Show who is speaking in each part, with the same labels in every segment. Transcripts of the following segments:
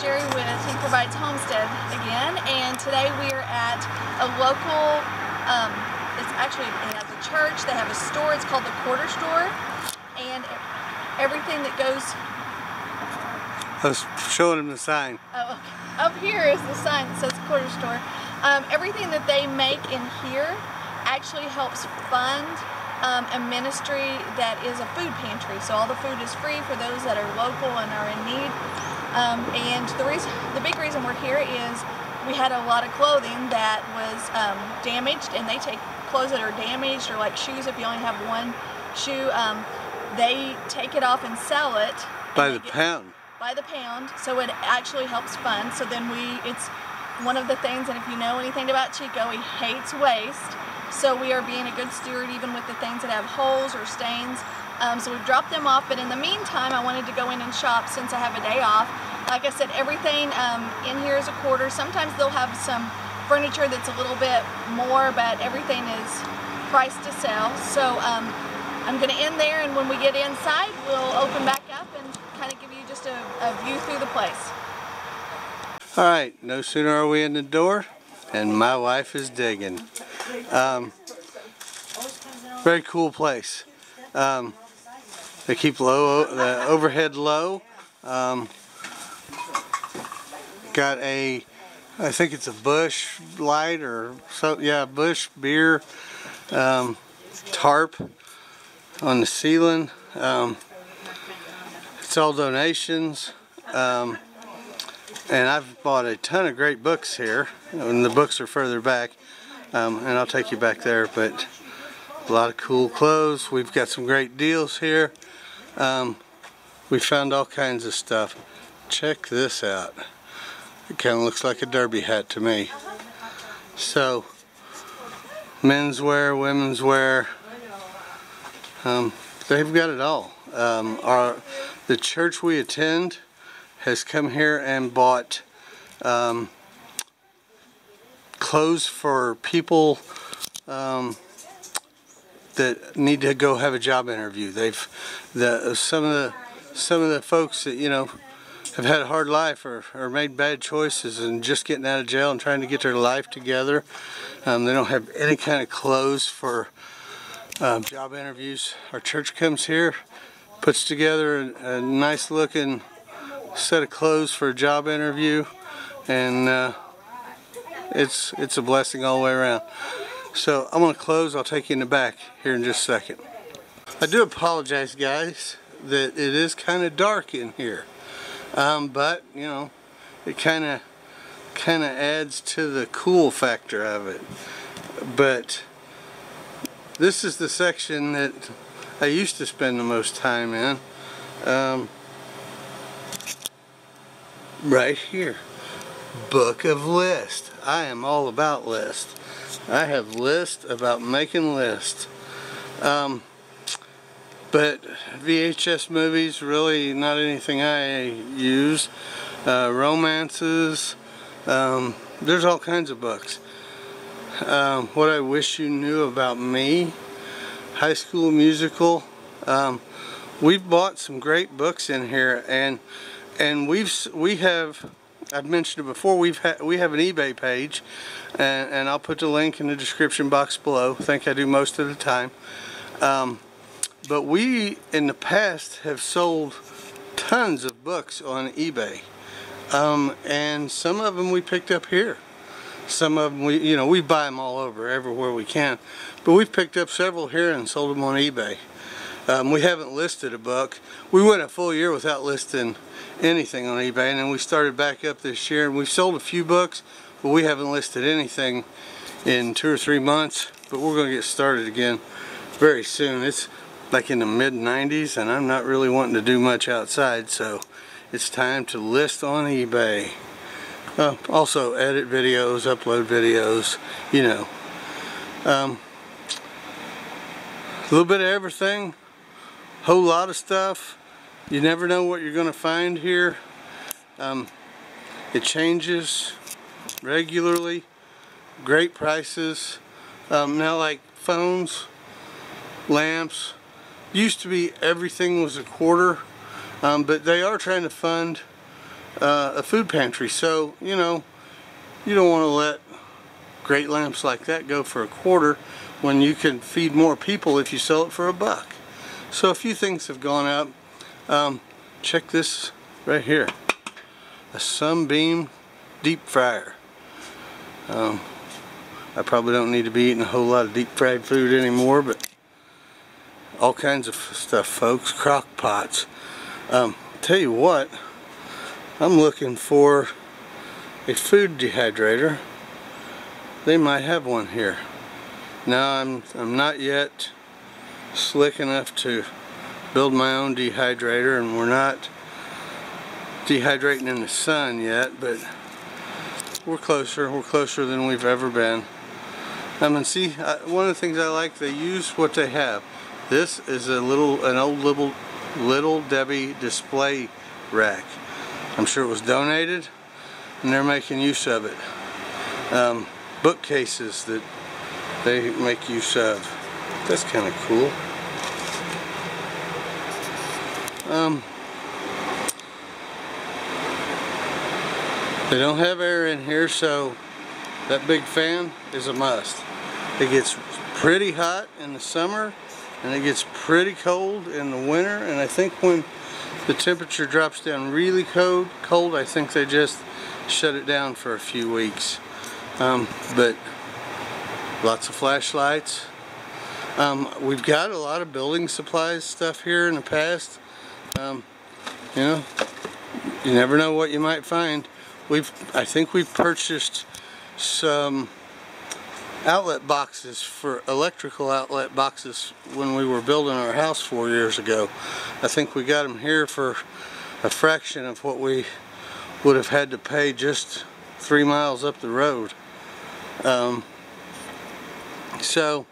Speaker 1: Jerry with He Provides Homestead again, and today we are at a local, it has a church, they have a store, it's called the Quarter Store, and everything that goes...
Speaker 2: I was showing him the sign.
Speaker 1: Oh, okay. Up here is the sign that says Quarter Store. Everything that they make in here actually helps fund a ministry that is a food pantry. So all the food is free for those that are local and are in need. And the big reason we're here is we had a lot of clothing that was damaged, and they take clothes that are damaged, or like shoes, if you only have one shoe, they take it off and sell it.
Speaker 2: By the pound.
Speaker 1: By the pound, so it actually helps fund. So then it's one of the things, and if you know anything about Chico, he hates waste. So we are being a good steward even with the things that have holes or stains. So we've dropped them off, but in the meantime I wanted to go in and shop since I have a day off. Like I said, everything in here is a quarter. Sometimes they'll have some furniture that's a little bit more, but everything is priced to sell. So I'm going to end there, and when we get inside we'll open back up and kind of give you just a view through the place.
Speaker 2: Alright, no sooner are we in the door and my wife is digging. Very cool place. They keep the overhead low. Got I think it's a Bush light or so, yeah, Bush beer tarp on the ceiling. It's all donations, and I've bought a ton of great books here, and the books are further back, and I'll take you back there. But a lot of cool clothes. We've got some great deals here. We found all kinds of stuff. Check this out. It kind of looks like a derby hat to me. So, men's wear, women's wear, they've got it all. The church we attend has come here and bought clothes for people that need to go have a job interview. Some of the folks that, you know, have had a hard life or made bad choices and just getting out of jail and trying to get their life together. They don't have any kind of clothes for job interviews. Our church comes here, puts together a nice looking set of clothes for a job interview, and it's a blessing all the way around. So I'm going to close. I'll take you in the back here in just a second. I do apologize, guys, that it is kind of dark in here, but you know, it kind of adds to the cool factor of it. But this is the section that I used to spend the most time in. Right here. Book of lists. I am all about lists. I have lists about making lists. But VHS movies, really not anything I use. Romances. There's all kinds of books. What I wish you knew about me. High School Musical. We've bought some great books in here, and we have, I've mentioned it before, we have an eBay page, and I'll put the link in the description box below. I think I do most of the time. But we in the past have sold tons of books on eBay, and some of them we picked up here. Some of them we buy them all over, everywhere we can, but we've picked up several here and sold them on eBay. We haven't listed a book. We went a full year without listing anything on eBay, and then we started back up this year, and we've sold a few books, but we haven't listed anything in 2 or 3 months. But we're going to get started again very soon. It's like in the mid-90s, and I'm not really wanting to do much outside, so it's time to list on eBay. Also edit videos, upload videos, you know. A little bit of everything, whole lot of stuff. You never know what you're going to find here. It changes regularly. Great prices. Now, like phones, lamps, used to be everything was a quarter, but they are trying to fund a food pantry. So, you know, you don't want to let great lamps like that go for $1 when you can feed more people if you sell it for $1. So a few things have gone up. Check this right here. A Sunbeam deep fryer. I probably don't need to be eating a whole lot of deep fried food anymore, but all kinds of stuff, folks. Crock pots. Tell you what, I'm looking for a food dehydrator. They might have one here. Now I'm not yet slick enough to build my own dehydrator, and we're not dehydrating in the sun yet, but we're closer than we've ever been. And see, one of the things I like, they use what they have. This is an old little Debbie display rack. I'm sure it was donated and they're making use of it. Bookcases that they make use of. That's kind of cool. They don't have air in here, so that big fan is a must. It gets pretty hot in the summer and it gets pretty cold in the winter, and I think when the temperature drops down really cold, I think they just shut it down for a few weeks. But lots of flashlights. We've got a lot of building supplies stuff here in the past. You know, you never know what you might find. I think we've purchased some outlet boxes for electrical outlet boxes when we were building our house 4 years ago. I think we got them here for a fraction of what we would have had to pay just 3 miles up the road. So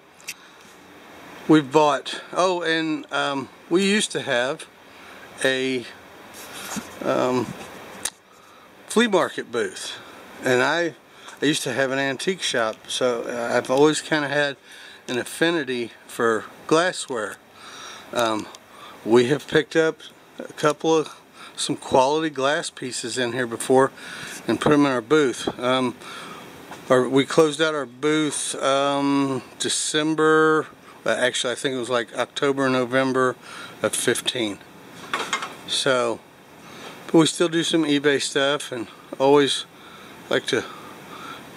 Speaker 2: we've bought, we used to have a flea market booth, and I used to have an antique shop, so I've always kind of had an affinity for glassware. We have picked up some quality glass pieces in here before and put them in our booth. We closed out our booth December, actually I think it was like October, November of 15. So, but we still do some eBay stuff and always like to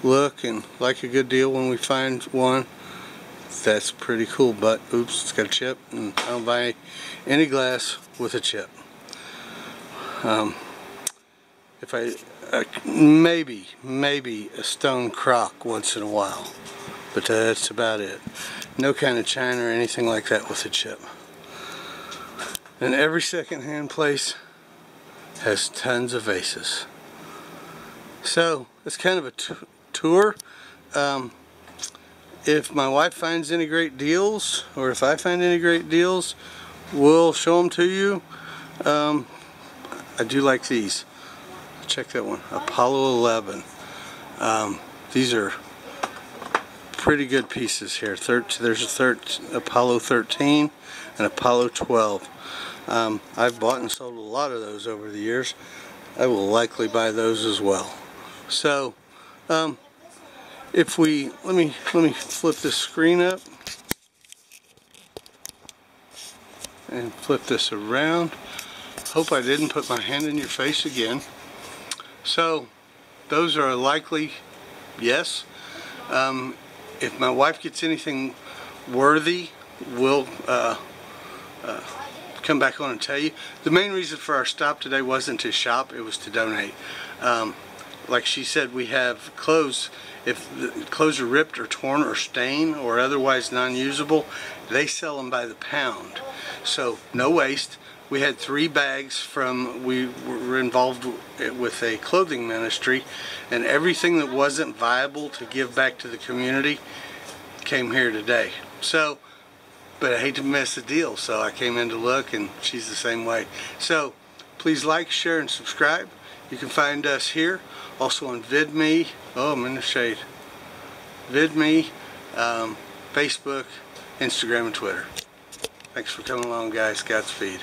Speaker 2: look and like a good deal when we find one that's pretty cool. But oops, it's got a chip, and I don't buy any glass with a chip. If I maybe a stone crock once in a while, but that's about it. No kind of china or anything like that with a chip. And every second-hand place has tons of vases. So it's kind of a tour. If my wife finds any great deals, or if I find any great deals, we'll show them to you. I do like these. Check that one, Apollo 11. These are pretty good pieces here. There's Apollo 13 and Apollo 12. I've bought and sold a lot of those over the years. I will likely buy those as well. So, if we let me flip this screen up and flip this around. Hope I didn't put my hand in your face again. So, those are a likely yes. If my wife gets anything worthy, we'll come back on and tell you. The main reason for our stop today wasn't to shop, it was to donate. Like she said, we have clothes. If the clothes are ripped or torn or stained or otherwise non-usable, they sell them by the pound. So no waste. We had 3 bags we were involved with a clothing ministry, and everything that wasn't viable to give back to the community came here today. So, but I hate to miss the deal, so I came in to look, and she's the same way. So please like, share, and subscribe. You can find us here, also on Vidme. Oh, I'm in the shade. Vidme, Facebook, Instagram, and Twitter. Thanks for coming along, guys. Godspeed.